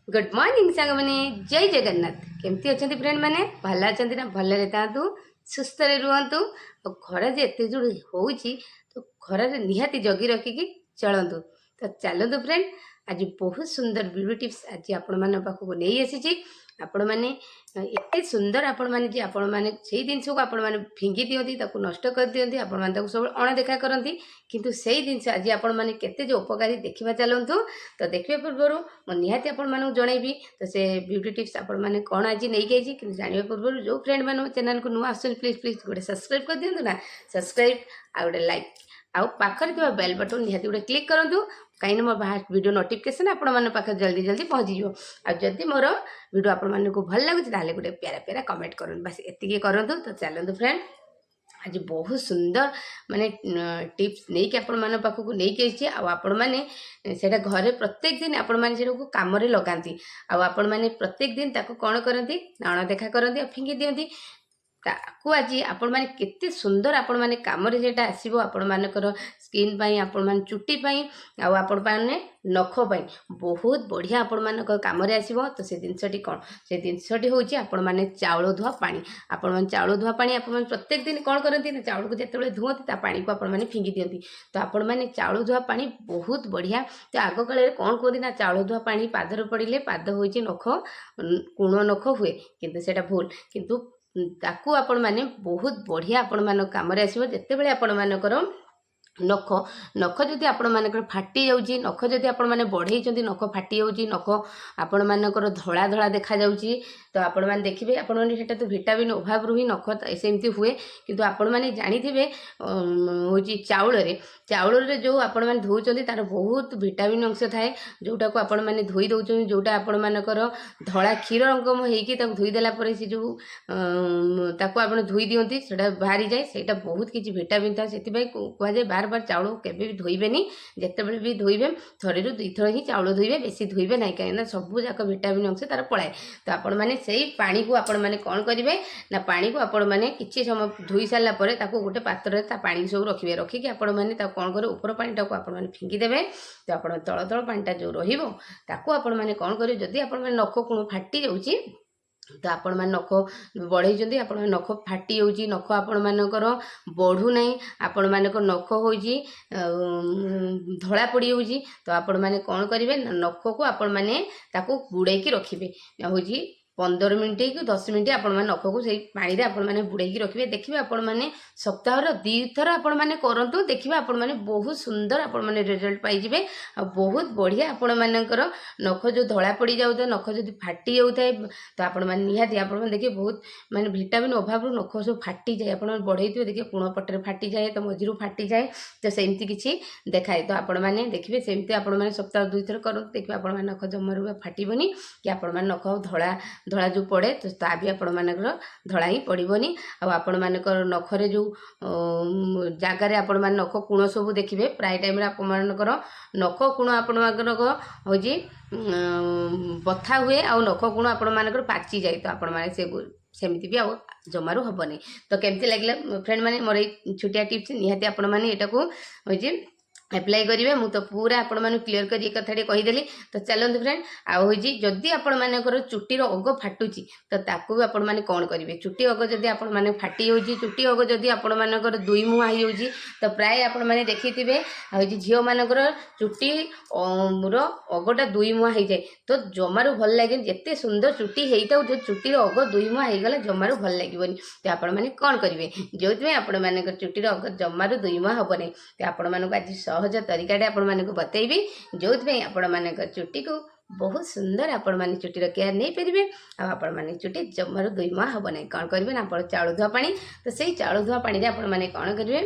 Good morning सांग मैंने जय जगन्नाथ केमती अच्छा फ्रेंड मैंने भल अच्छा ना भल था सुस्थ रुहतु और खरा जे एत जोड़ हो तो खरार निहाती जगी रखिकी चलतु तो चलतु फ्रेंड आज बहुत सुंदर ब्यूटी टिप्स आज आपण मान पाखक नहीं आसी आपण मैंने एत सुंदर आपण मैंने जे आपण मैंने से जिनस को आपण मैंने फिंगी दिखती नष्ट कर दिखती आपण मैंने सब अणदेखा करती किंतु से जिनस आज आपण मैंने केते जो उपकारी देखा चलतु तो देखा पूर्वर मो निहाती आपण मानक जनइबी तो से ब्यूटी टिप्स आपण मैंने कौन आज नहीं गई कि जानवा पूर्व जो फ्रेंड मैंने चैनल को नुआ आस प्लीज प्लीज गोटे सब्सक्राइब कर दिंतु ना सब्सक्राइब आ गए लाइक आउ पाखर थी बेल बटन निहाती गोटे क्लिक करूँ कहीं मोर बाहर वीडियो नोटिफिकेशन आपण मन पाखे जल्दी जल्दी पहुँची जदि मोर वीडियो आपण मन को भल लगुच गोटे प्यारा प्यारा कमेंट करूँ बस एति करूँ तो चलतु फ्रेंड आज बहुत सुंदर माने टिप्स नहीं कि आपण मन पाखक नहीं कि आपण मैंने सेटा घरे प्रत्येक दिन आपण मैंने से कम लगाती आपण मैंने प्रत्येक दिन ताको कौन करती अणदेखा करती फिंगी दिखती ताकू आज आपण मैंने केते सुंदर आपण मैंने कम आसो आपण मानकर स्किन पाई आपण मैंने चुटी पाई आपण मैंने नख पाई बहुत बढ़िया आपण मानक कम आसो तो से जिनसटी कौन से जिनसटी हूँ आपण मैंने चाउल धुआ पानी आपण मैंने चाउल धुआ पानी आपण मैंने प्रत्येक दिन कौन करती ना चाउल को जिते धुअती पानी को आपण मैंने फिंगी दिखती तो आपण मैंने चाउल धुआ पानी बहुत बढ़िया तो आग काल कौन कहते ना चाउल धुआ पानी पादर पड़े पाद हो नख कुण नख हुए किंतु सेटा भूल किंतु ताकू आपण मैंने बहुत बढ़िया आपण मान कम आसो जिते बड़े आपण मानकर नख नख जदि आपण मानकर फाटी जाऊँगी नख जदि आपण मैंने बढ़ई नख फाटी जाऊँगी नख आपण मानकर धड़ा धड़ा देखा जाऊँगी तो आपण मैंने देखिए आपण मैंने सेटा तो विटामिन अभाव ही नख सेमती हुए किंतु आपण मैंने जानिथिबे हूँ चाउल जो आपण मैंने धोउछन्ती तार बहुत विटामिन अंश थाए जोटा को आपण मैंने धोई दउछन्ती जोटा आपण मानकर धड़ा क्षीर रंगम होइकी ताको धोई देला परे से जो ताको आपण धोई दियंती सेटा बाहरी जाए सेटा बहुत किछि विटामिन था सेति भाई कह जाए बार बार चाउल केबे भी धोइबेनी जेतेबेले भी धोइबे थरे रु दुई थर ही चाउल धोइबे बेसी धोइबे नहीं कहीं सब जाक विटामिन अंश तार पलाए तो आपण मैंने से पानी को आपण मैंने कौन करेंगे ना पानी को आपण मैंने किछि समय धोई सारा पर गोटे पात्र पानी सब रखिए रखिकी आपण मैंने कौन करे ऊपर पानीटा को आपण मैंने फिंगी देवे तो आपण तल तल पानीटा जो रहा आपण मैंने कौन करेंगे जदि आपण मैंने नख कुण फाटी जाऊँगी तो आपण मैंने नख बढ़ई आपण नख फाटी जाऊँगी नख आपण मानकर बढ़ू ना आपण मानक नख हो धड़ा पड़ जाऊँगी तो आपण मैंने कौन करेंगे नख को आपण मैंने बुड़े रखिए हूँ 15 मिनट कि 10 मिनट आपण मैंने नख को सही पानी आपण मैंने बुड़े रखिए देखिए आपण मैंने सप्ताह 2 थर आपण मैंने करंतु देखिए आपण मैंने बहुत सुंदर आपण मैंने रिजल्ट पाइबे बहुत बढ़िया आपण मानकर नख जो धड़ा पड़ जाता नख जो फाटी जाए तो आपण मैंने निहाती आपण मैंने देखिए बहुत माने विटामिन अभाव नख सब फाटी जाए आपण बढ़ई थे देखिए कोण पटे फाटी जाए तो मझी फाटी जाए तो सेमती किसी देखाए तो आपण मैंने देखिए सेमती आपण मैंने सप्ताह 2 थर करंतु देखिए आपण मैंने नख जमारू फाटबनी कि आपण मैंने नख धड़ा धड़ा जो पड़े तो ता भी आपण मानकर धड़ा ही पड़ोनी आपण मानकर नखरे जो जगार आपण मैंने नख कुण सब देखिए प्राय टाइम आपण मानकर नख कुण आपण मानकर हूँ बथा हुए आ नख कुण आपण मानकर पाची जाए तो आपण मैंने से सेमती भी आउ जमारू हेनी तो केमती लगे फ्रेंड मैंने मोर छोटिया टिप्स निहाती आपण मैंने यहाँ को हूँ एप्लाई करेंगे मुझे तो पूरा आपण मैंने क्लीयर कर कथाटी कहीदेली तो चलते फ्रेंड आउ जदि आपण मानकर चुटीर अग फाटुची तो ताकू भी आपण मैंने कौन करेंगे चुटी अग जदि आपण मैंने फाटी जाऊँगी चुटी अग जदि आपण मानकर दुई मुहां हो जाऊँगी तो प्राय आपण मैंने देखिथे हूँ झील मानकर चुटी अगटा दुई मुहां हो जाए तो जमारू भल लगे जिते सुंदर चुटी होता जो चुटीर अग दुई मुहां होगला जमारू भल लगे तो आपण मैंने कौन करेंगे जो आपण मानकर चुटीर अग जमारू दुई मुहां हम नहीं तो आपण मानक आज सहज तरीका आपण मानक बतैबी जो आपण मानक चुटी को बहुत सुंदर आपण माने चुटीर केयर नहीं पारे आपण माने चुटी जमारू दुई माह हम नहीं कौन करेंगे ना आप चाउल धुआ पानी तो से चाउल धुआ पानी आपण माने कौन करेंगे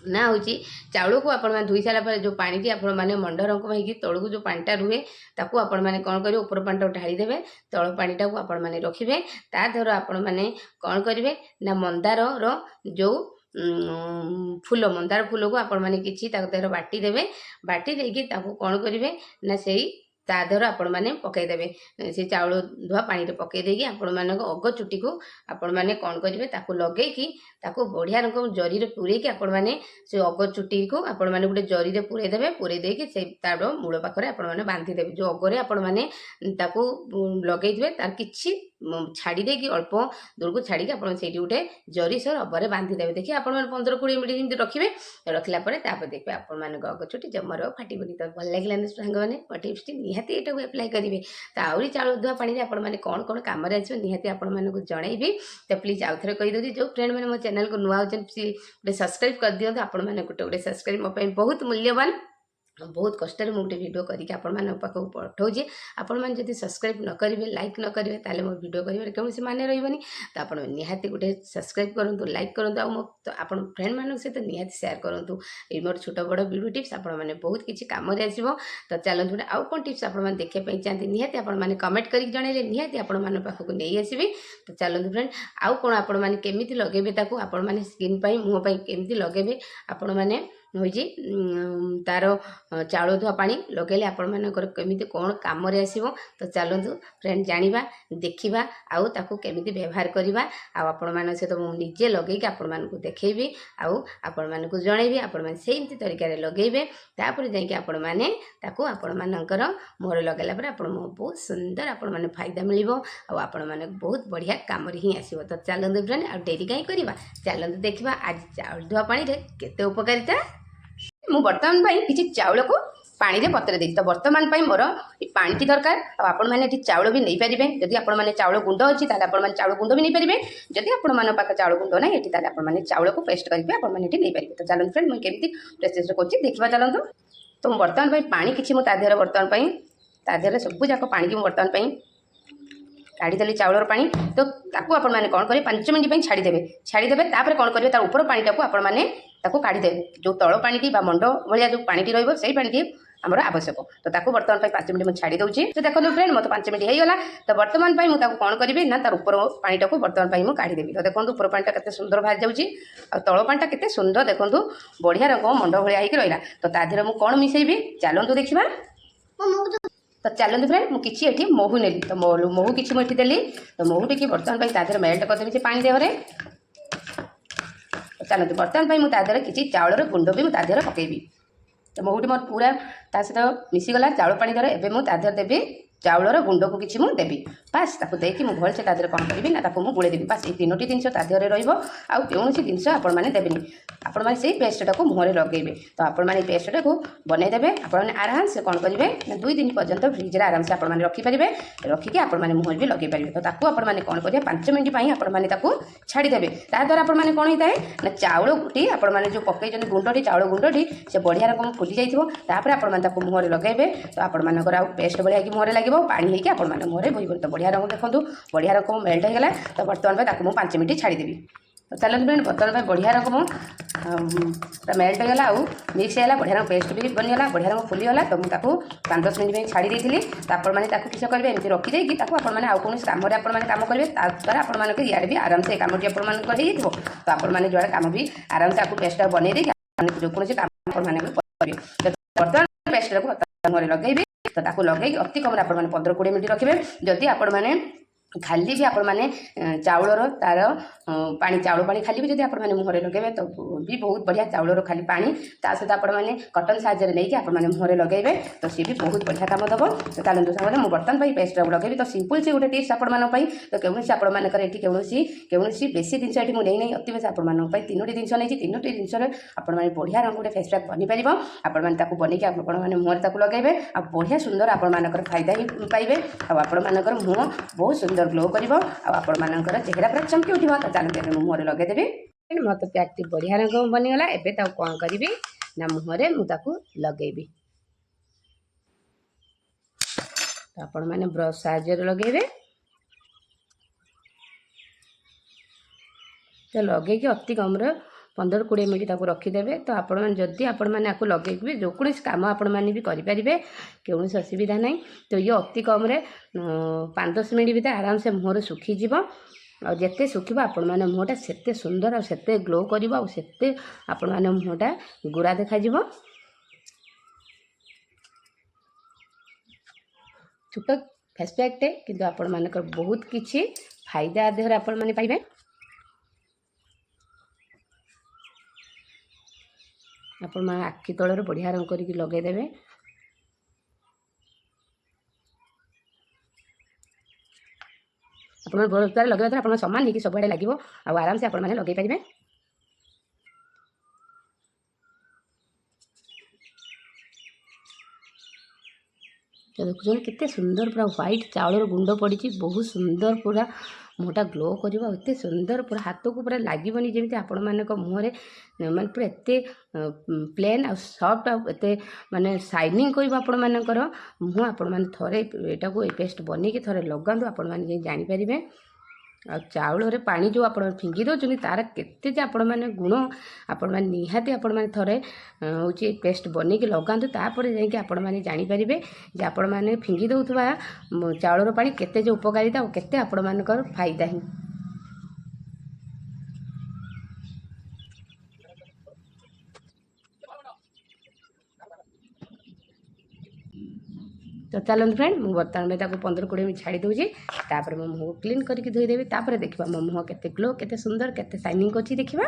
ना हूँ चाउल को आपण मैंने धोई सारा जो पानी की आपण मैंने मंड रंग होगी तलू जो पानीटा रुहे ताकू आपण मैंने कौन करेंगे ऊपर पानीटा ढाली देवे तल पानीटा को आपण मैंने रखिए ता देहर आपण मैंने कौन करेंगे ना मंदार जो फूल मंदार फूल को आपण मैंने किसी देहर बाटी देवे बाटी देकी ताकू कौन करेंगे ना से ତା ଦେହରେ ଆପଣମାନେ ପକାଇଦେବେ ସେ ଚାଉଳ ଧୁଆ ପାଣିରେ ପକାଇ ଦେଇକି ଆପଣମାନଙ୍କ ଅଗ ଚୁଟିକୁ ଆପଣମାନେ କ'ଣ କରିବେ ତାକୁ ଲଗେଇକି ତାକୁ ବଢ଼ିଆ ରକମ ଜରିରେ ପୂରେଇକି ଆପଣମାନେ ସେ ଅଗ ଚୁଟିକୁ ଆପଣମାନେ ଗୋଟେ ଜରିରେ ପୂରେଇ ଦେବେ ପୂରେଇ ଦେଇକି ସେ ତାର ମୂଳ ପାଖରେ ଆପଣମାନେ ବାନ୍ଧିଦେବେ ଯେଉଁ ଅଗରେ ଆପଣମାନେ ତାକୁ ଲଗେଇଥିବେ ତାର କିଛି ଛାଡ଼ି ଦେଇକି ଅଳ୍ପ ଦୂରକୁ ଛାଡ଼ିକି ଆପଣ ସେଇଠି ଗୋଟେ ଜରି ସହ ରବରେ ବାନ୍ଧିଦେବେ ଦେଖିବେ ଆପଣମାନେ 15-20 ମିନିଟ୍ ଯେମିତି ରଖିବେ ରଖିଲା ପରେ ତାପରେ ଦେଖିବେ ଆପଣମାନଙ୍କ ଅଗ ଚୁଟି ଜମାରୁ ଆଉ ଫାଟିବନି। ତ ଭଲ ଲାଗିଲା ନା ସାଙ୍ଗମାନେ ମୋ ଟିପ୍ସଟି ନିହାତି ଏଇଟାକୁ ଆପ୍ଲାଏ କରିବେ। ତ ଆହୁରି ଚାଉଳ ଧୁଆ ପାଣିରେ ଆପଣମାନେ କ'ଣ କ'ଣ କାମରେ ଆସିବ ନିହାତି ଆପଣମାନଙ୍କୁ ଜଣାଇବି। ତ ପ୍ଲିଜ୍ ଆଉ ଥରେ କହିଦେଉଛି ଯେଉଁ ଫ୍ରେଣ୍ଡମାନେ ମୋ ଚ୍ୟାନେଲକୁ ନୂଆ ହେଉଛନ୍ତି ଗୋଟେ ସବସ୍କ୍ରାଇବ୍ କରିଦିଅନ୍ତୁ। ଆପଣମାନେ ଗୋଟେ ସବସ୍କ୍ରାଇବ୍ ମୋ ପାଇଁ ବହୁତ ମୂଲ୍ୟବାନ। ବହୁତ କଷ୍ଟରେ ମୁଁ ଗୋଟେ ଭିଡ଼ିଓ କରିକି ଆପଣମାନଙ୍କ ପାଖକୁ ପଠାଉଛି। ଆପଣମାନେ ଯଦି ସବସ୍କ୍ରାଇବ୍ ନ କରିବେ ଲାଇକ୍ ନ କରିବେ ତାହେଲେ ମୋ ଭିଡ଼ିଓ କରିବାରେ କୌଣସି ମାନେ ରହିବନି। ତ ଆପଣ ନିହାତି ଗୋଟେ ସବସ୍କ୍ରାଇବ୍ କରନ୍ତୁ ଲାଇକ୍ କରନ୍ତୁ ଆଉ ମୋ ଆପଣ ଫ୍ରେଣ୍ଡମାନଙ୍କ ସହିତ ନିହାତି ସେୟାର କରନ୍ତୁ। ଏଇ ମୋର ଛୋଟ ବଡ଼ ଭିଡ଼ିଓ ଟିପ୍ସ ଆପଣମାନେ ବହୁତ କିଛି କାମରେ ଆସିବ। ତ ଚାଲନ୍ତୁ ଗୋଟେ ଆଉ କ'ଣ ଟିପ୍ସ ଆପଣମାନେ ଦେଖିବା ପାଇଁ ଚାହାନ୍ତି ନିହାତି ଆପଣମାନେ କମେଣ୍ଟ କରିକି ଜଣାଇଲେ ନିହାତି ଆପଣମାନଙ୍କ ପାଖକୁ ନେଇ ଆସିବି। ତ ଚାଲନ୍ତୁ ଫ୍ରେଣ୍ଡ ଆଉ କ'ଣ ଆପଣମାନେ କେମିତି ଲଗାଇବେ ତାକୁ ଆପଣମାନେ ସ୍କିନ୍ ପାଇଁ ମୁହଁ ପାଇଁ କେମିତି ଲଗାଇବେ ଆପଣମାନେ ହେଉଛି ତାର ଚାଉଳ ଧୁଆ ପାଣି ଲଗାଇଲେ ଆପଣମାନଙ୍କର କେମିତି କ'ଣ କାମରେ ଆସିବ। ତ ଚାଲନ୍ତୁ ଫ୍ରେଣ୍ଡ ଜାଣିବା ଦେଖିବା ଆଉ ତାକୁ କେମିତି ବ୍ୟବହାର କରିବା ଆଉ ଆପଣମାନଙ୍କ ସହିତ ମୁଁ ନିଜେ ଲଗାଇକି ଆପଣମାନଙ୍କୁ ଦେଖେଇବି ଆଉ ଆପଣମାନଙ୍କୁ ଜଣାଇବି। ଆପଣମାନେ ସେମିତି ତରିକାରେ ଲଗାଇବେ ତାପରେ ଯାଇକି ଆପଣମାନେ ତାକୁ ଆପଣମାନଙ୍କର ମୁହଁରେ ଲଗାଇଲା ପରେ ଆପଣ ବହୁତ ସୁନ୍ଦର ଆପଣମାନେ ଫାଇଦା ମିଳିବ ଆଉ ଆପଣମାନେ ବହୁତ ବଢ଼ିଆ କାମରେ ହିଁ ଆସିବ। ତ ଚାଲନ୍ତୁ ଫ୍ରେଣ୍ଡ ଆଉ ଡେରି କାହିଁ କରିବା ଚାଲନ୍ତୁ ଦେଖିବା ଆଜି ଚାଉଳ ଧୁଆ ପାଣିରେ କେତେ ଉପକାରିତା। ମୁଁ ବର୍ତ୍ତମାନ ପାଇଁ କିଛି ଚାଉଳକୁ ପାଣିରେ ବତୁରେଇ ଦେଇଛି। ତ ବର୍ତ୍ତମାନ ପାଇଁ ମୋର ଏ ପାଣିଟି ଦରକାର ଆଉ ଆପଣମାନେ ଏଠି ଚାଉଳ ବି ନେଇପାରିବେ। ଯଦି ଆପଣମାନେ ଚାଉଳ ଗୁଣ୍ଡ ଅଛି ତାହେଲେ ଆପଣମାନେ ଚାଉଳ ଗୁଣ୍ଡ ବି ନେଇପାରିବେ। ଯଦି ଆପଣମାନଙ୍କ ପାଖରେ ଚାଉଳ ଗୁଣ୍ଡ ନାହିଁ ଏଠି ତାହେଲେ ଆପଣମାନେ ଚାଉଳକୁ ପେଷ୍ଟ କରିକି ଆପଣମାନେ ଏଠି ନେଇପାରିବେ। ତ ଚାଲନ୍ତୁ ଫ୍ରେଣ୍ଡ ମୁଁ କେମିତି ପ୍ରୋସେସ୍ କରୁଛି ଦେଖିବା ଚାଲନ୍ତୁ। ତ ମୁଁ ବର୍ତ୍ତମାନ ପାଇଁ ପାଣି କିଛି ମୁଁ ତା ଦେହରେ ବର୍ତ୍ତମାନ ପାଇଁ ତା ଦେହରେ ସବୁ ଯାକ ପାଣିକି ମୁଁ ବର୍ତ୍ତମାନ ପାଇଁ କାଢ଼ିଦେଲି ଚାଉଳର ପାଣି। ତ ତାକୁ ଆପଣମାନେ କ'ଣ କରିବେ 5 ମିନିଟ୍ ପାଇଁ ଛାଡ଼ିଦେବେ ତାପରେ କ'ଣ କରିବେ ତା ଉପର ପାଣିଟାକୁ ଆପଣମାନେ ତାକୁ କାଢ଼ିଦେବେ। ଯେଉଁ ତଳ ପାଣିଟି ବା ମଣ୍ଡ ଭଳିଆ ଯେଉଁ ପାଣିଟି ରହିବ ସେଇ ପାଣିଟି ଆମର ଆବଶ୍ୟକ। ତ ତାକୁ ବର୍ତ୍ତମାନ ପାଇଁ 5 ମିନିଟ୍ ମୁଁ ଛାଡ଼ି ଦେଉଛି। ତ ଦେଖନ୍ତୁ ଫ୍ରେଣ୍ଡ ମୋତେ 5 ମିନିଟ୍ ହେଇଗଲା। ତ ବର୍ତ୍ତମାନ ପାଇଁ ମୁଁ ତାକୁ କ'ଣ କରିବି ନା ତାର ଉପର ପାଣିଟାକୁ ବର୍ତ୍ତମାନ ପାଇଁ ମୁଁ କାଢ଼ିଦେବି। ତ ଦେଖନ୍ତୁ ଉପର ପାଣିଟା କେତେ ସୁନ୍ଦର ବାହାରି ଯାଉଛି ଆଉ ତଳ ପାଣିଟା କେତେ ସୁନ୍ଦର ଦେଖନ୍ତୁ ବଢ଼ିଆ ରକମ ମଣ୍ଡ ଭଳିଆ ହେଇକି ରହିଲା। ତ ତା ଦେହରେ ମୁଁ କ'ଣ ମିଶାଇବି ଚାଲନ୍ତୁ ଦେଖିବା। ତ ଚାଲନ୍ତୁ ଫ୍ରେଣ୍ଡ ମୁଁ କିଛି ଏଠି ମହୁ ନେଲି। ତ ମହୁ କିଛି ମୁଁ ଏଠି ଦେଲି। ତ ମହୁ ଟିକେ ବର୍ତ୍ତମାନ ପାଇଁ ତା ଦେହରେ ମେଲ୍ଟ କରିଦେବି ସେ ପାଣି ଦେହରେ। ଚାଲନ୍ତୁ ବର୍ତ୍ତମାନ ପାଇଁ ମୁଁ ତା ଦେହରେ କିଛି ଚାଉଳର ଗୁଣ୍ଡ ବି ମୁଁ ତା ଦେହରେ ପକାଇବି। ତ ମହୁଟି ମୋର ପୁରା ତା ସହିତ ମିଶିଗଲା ଚାଉଳ ପାଣି ଦେହରେ। ଏବେ ମୁଁ ତା ଦେହରେ ଦେବି ଚାଉଳର ଗୁଣ୍ଡକୁ କିଛି ମୁଁ ଦେବି ବାସ୍ ତାକୁ ଦେଇକି ମୁଁ ଭଲସେ ତା ଦେହରେ କ'ଣ କରିବି ନା ତାକୁ ମୁଁ ଗୋଳେଇ ଦେବି। ବାସ୍ ଏଇ 3ଟି ଜିନିଷ ତା ଦେହରେ ରହିବ ଆଉ କୌଣସି ଜିନିଷ ଆପଣମାନେ ଦେବେନି। ଆପଣମାନେ ସେଇ ପେଷ୍ଟଟାକୁ ମୁହଁରେ ଲଗାଇବେ। ତ ଆପଣମାନେ ଏଇ ପେଷ୍ଟଟାକୁ ବନେଇଦେବେ। ଆପଣମାନେ ଆରାମସେ କ'ଣ କରିବେ ନା 2 ଦିନ ପର୍ଯ୍ୟନ୍ତ ଫ୍ରିଜରେ ଆରାମସେ ଆପଣମାନେ ରଖିପାରିବେ। ରଖିକି ଆପଣମାନେ ମୁହଁରେ ବି ଲଗାଇ ପାରିବେ। ତ ତାକୁ ଆପଣମାନେ କ'ଣ କରିବେ 5 ମିନିଟ୍ ପାଇଁ ଆପଣମାନେ ତାକୁ ଛାଡ଼ିଦେବେ। ତାଦ୍ୱାରା ଆପଣମାନେ କ'ଣ ହେଇଥାଏ ନା ଚାଉଳଟି ଆପଣମାନେ ଯେଉଁ ପକାଇଛନ୍ତି ଗୁଣ୍ଡଟି ଚାଉଳ ଗୁଣ୍ଡଟି ସେ ବଢ଼ିଆ ରକମ ଫୁଲି ଯାଇଥିବ। ତାପରେ ଆପଣମାନେ ତାକୁ ମୁହଁରେ ଲଗାଇବେ। ତ ଆପଣମାନଙ୍କର ଆଉ ପେଷ୍ଟ ଭଳିଆ ହେଇକି ମୁହଁରେ ଲାଗିବ ପାଣି ହେଇକି ଆପଣମାନେ ମୁହଁରେ ବୋହିବନି। ତ ବଢ଼ିଆ ରକମ ଦେଖନ୍ତୁ ବଢ଼ିଆ ରକମ ମେଲ୍ଟ ହେଇଗଲା। ତ ବର୍ତ୍ତମାନ ପାଇଁ ତାକୁ ମୁଁ 5 ମିନିଟ୍ ଛାଡ଼ିଦେବି। ତ ଚାଲନ୍ତୁ ଫ୍ରେଣ୍ଡ ବର୍ତ୍ତମାନ ପାଇଁ ବଢ଼ିଆ ରକମ ମେଲ୍ଟ ହେଇଗଲା ଆଉ ମିକ୍ସ ହେଇଗଲା ବଢ଼ିଆ ରକମ ପେଷ୍ଟ ବି ବନିଗଲା ବଢ଼ିଆ ରକମ ଫୁଲିଗଲା। ତ ମୁଁ ତାକୁ 5-10 ମିନିଟ୍ ପାଇଁ ଛାଡ଼ି ଦେଇଥିଲି। ତ ଆପଣମାନେ ତାକୁ କିସ କରିବେ ଏମିତି ରଖିଦେଇକି ତାକୁ ଆପଣମାନେ ଆଉ କୌଣସି କାମରେ ଆପଣମାନେ କାମ କରିବେ। ତାଦ୍ୱାରା ଆପଣମାନଙ୍କ ଇଆଡ଼େ ବି ଆରାମସେ ଏ କାମଟି ଆପଣମାନଙ୍କର ହେଇଯାଇଥିବ। ତ ଆପଣମାନେ ଯୁଆଡ଼େ କାମ ବି ଆରାମସେ ତାକୁ ପେଷ୍ଟଟା ବନେଇ ଦେଇକି ଯେକୌଣସି କାମ ଆପଣମାନେ କରିବେ। ତ ବର୍ତ୍ତମାନ ପେଷ୍ଟଟାକୁ ମୁହଁରେ ଲଗାଇବେ। ତ ତାକୁ ଲଗାଇକି ଅତି କମରେ ଆପଣମାନେ 15-20 ମିନିଟ୍ ରଖିବେ। ଯଦି ଆପଣମାନେ ଖାଲି ବି ଆପଣମାନେ ଚାଉଳର ତାର ପାଣି ଚାଉଳ ପାଣି ଖାଲି ବି ଯଦି ଆପଣମାନେ ମୁହଁରେ ଲଗାଇବେ ତ ବି ବହୁତ ବଢ଼ିଆ ଚାଉଳର ଖାଲି ପାଣି ତା ସହିତ ଆପଣମାନେ କଟନ ସାହାଯ୍ୟରେ ନେଇକି ଆପଣମାନେ ମୁହଁରେ ଲଗାଇବେ। ତ ସିଏ ବି ବହୁତ ବଢ଼ିଆ କାମ ଦେବ। ତ ଚାଲନ୍ତୁ ସାଙ୍ଗମାନେ ମୁଁ ବର୍ତ୍ତମାନ ପାଇଁ ପେଷ୍ଟଟାକୁ ଲଗାଇବି। ତ ସିମ୍ପଲ୍ ସେ ଗୋଟେ ଟିପ୍ସ ଆପଣମାନଙ୍କ ପାଇଁ। ତ କୌଣସି ଆପଣମାନଙ୍କର ଏଠି କୌଣସି ବେଶୀ ଜିନିଷ ଏଠି ମୁଁ ନେଇନାହିଁ ଅତି ବେଶୀ ଆପଣମାନଙ୍କ ପାଇଁ 3ଟି ଜିନିଷ ନେଇଛି। 3ଟି ଜିନିଷରେ ଆପଣମାନେ ବଢ଼ିଆ ରଙ୍ଗ ଗୋଟେ ଫେସ୍ ପ୍ୟାକ୍ ବନିପାରିବ। ଆପଣମାନେ ତାକୁ ବନେଇକି ଆପଣମାନେ ମୁହଁରେ ତାକୁ ଲଗାଇବେ ଆଉ ବଢ଼ିଆ ସୁନ୍ଦର ଆପଣମାନଙ୍କର ଫାଇଦା ହିଁ ପାଇବେ ଆଉ ଆପଣମାନଙ୍କର ମୁହଁ ବହୁତ ସୁନ୍ଦର ଗ୍ଲୋ କରିବ ଆଉ ଆପଣମାନଙ୍କର ଚେହେରା ପୁରା ଚମକି ଉଠିବ। ତ ଚାଲନ୍ତୁ ଏବେ ମୁଁ ମୁହଁରେ ଲଗାଇଦେବି। ମୋତେ ପ୍ୟାକ୍ଟି ବଢ଼ିଆ ରଙ୍ଗ ବନିଗଲା। ଏବେ ତାକୁ କ'ଣ କରିବି ନା ମୁହଁରେ ମୁଁ ତାକୁ ଲଗାଇବି। ତ ଆପଣମାନେ ବ୍ରସ୍ ସାହାଯ୍ୟରେ ଲଗାଇବେ। ତ ଲଗାଇକି ଅତି କମରେ 15-20 ମିନିଟ୍ ତାକୁ ରଖିଦେବେ। ତ ଆପଣମାନେ ଯଦି ଆପଣମାନେ ଆକୁ ଲଗାଇକି ଯେକୌଣସି କାମ ଆପଣମାନେ ବି କରିପାରିବେ କୌଣସି ଅସୁବିଧା ନାହିଁ। ତ ଇଏ ଅତି କମରେ 5-10 ମିନିଟ୍ ଭିତରେ ଆରାମସେ ମୁହଁରେ ଶୁଖିଯିବ। ଆଉ ଯେତେ ଶୁଖିବ ଆପଣମାନେ ମୁହଁଟା ସେତେ ସୁନ୍ଦର ଆଉ ସେତେ ଗ୍ଲୋ କରିବ ଆଉ ସେତେ ଆପଣମାନେ ମୁହଁଟା ଗୋରା ଦେଖାଯିବ। छोट फेस पैकटे किंतु आपण मानकर बहुत किछि फायदा देहर आपण माने पाइबे। आपण माने आखि तळर बढ़िया रंग करके लगे देबे। आपण बरतार लगे द्वारा आपण समान नहीं कि सब आड़े लगे आराम से आपण माने लगे पारिबे। तो देखुन केते सुंदर पूरा व्हाइट चाउर गुंड पड़ी बहुत सुंदर पूरा मुहटा ग्लो कर एत सुंदर पूरा हाथ को पूरा लगभग जमी आपण मान मुहर माने पूरा एत प्लेन आ सॉफ्ट एत माने शाइनिंग कर आपण मानकर मुँह आपण मैंने थोड़े यहाँ पेस्ट बन के थोड़े लगातु आपण मैंने जानीपर आ चाउल पानी जो आप फिंगी दौरान तार केते आपण मैंने गुण आपण मैंने निहाती आपण मैंने थोड़े हूँ पेस्ट बन के लगातु तापर जाकि आपण मैंने जानीपर जे आपण मैंने फिंगी दौथुवा चाउल पानी केते जो उपकारिता और केते आपण मानकर फायदा ही। तो चलते फ्रेंड मुझे बर्तमान में 15-20 मिनट छाड़ी दूसरी तापर मो मुँह क्लीन करके धोईदेवी तापर देखा मो मुँह के ग्लो के सुंदर के शाइनिंग अच्छी देखा।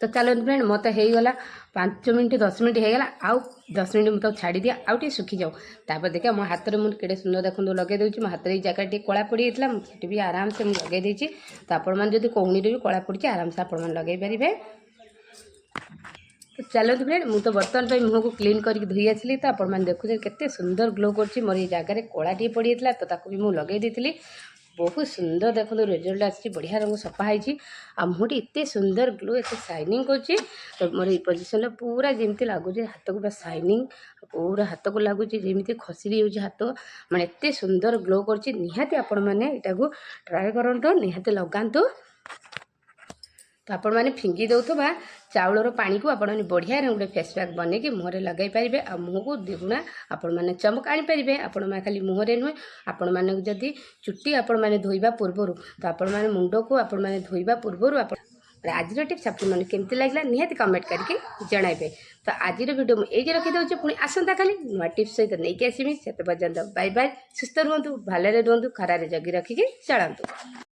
तो चलते फ्रेंड मत होगला 5 मिनट 10 मिनट होगला आउ 10 मिनट मुझे छाड़ी दिया आउ टे सुखी जाऊ तापर देखा मो हाथ में मुझे केड़े सुंदर देखो लगे दूसरी मो हाथ जगह टी कला पड़ी जाता मुझे भी आराम से मुझे लगे देती तो आपण मैंने कौड़ी भी कला पड़ी आराम से आप लगे पारे। तो चलते फ्रेंड मुझे तो बर्तमान पर मुँह को क्लीन करके धोई आसली तो आपण मैंने देखुचे केते सुंदर ग्लो कर मोर ये जगार कला टी पड़ी जाता तो ताकू भी मुझे लगे देती बहुत सुंदर देखो रिजल्ट आसी बढ़िया रंग सफा है आ मुहटी एत सुंदर ग्लो एत शाइनिंग कर तो मोर ये पोजिशन पूरा जमी लगुच हाथ को पूरा शाइनिंग पूरा हाथ को लगुच जमी खसी जाऊँच हाथ मैंने एत सुंदर ग्लो कर निहाती आपण मैंने यहाँ ट्राए करूँ निहाती लगातु। तो आपण मैंने फिंगी दौथुवा चाउलर पानी को आपण बढ़िया गोटे फेस पैक बन के मुहर लगे पारे आ मुँह को द्विगुणा आपण मैंने चमक आनीपारे। आपण मैंने खाली मुहर नुहे आपण मैंने जदि चुट्टी आपण मैंने धोइबा पूर्वर तो आपण मैंने मुंड को आपण मैंने धोइबा पूर्वर आज टिप्स आप मैंने केमती लगे निहाती कमेंट करके जनइबे। तो आज वीडियो मुझे रखीदे पुणी आसंता खाली नुआ टिप्स सहित नहीं आसमी से पर्यंत बाय बाय सुस्थ रुहतु भलरे रुहतु खरारे जगी रखिकी चलतु।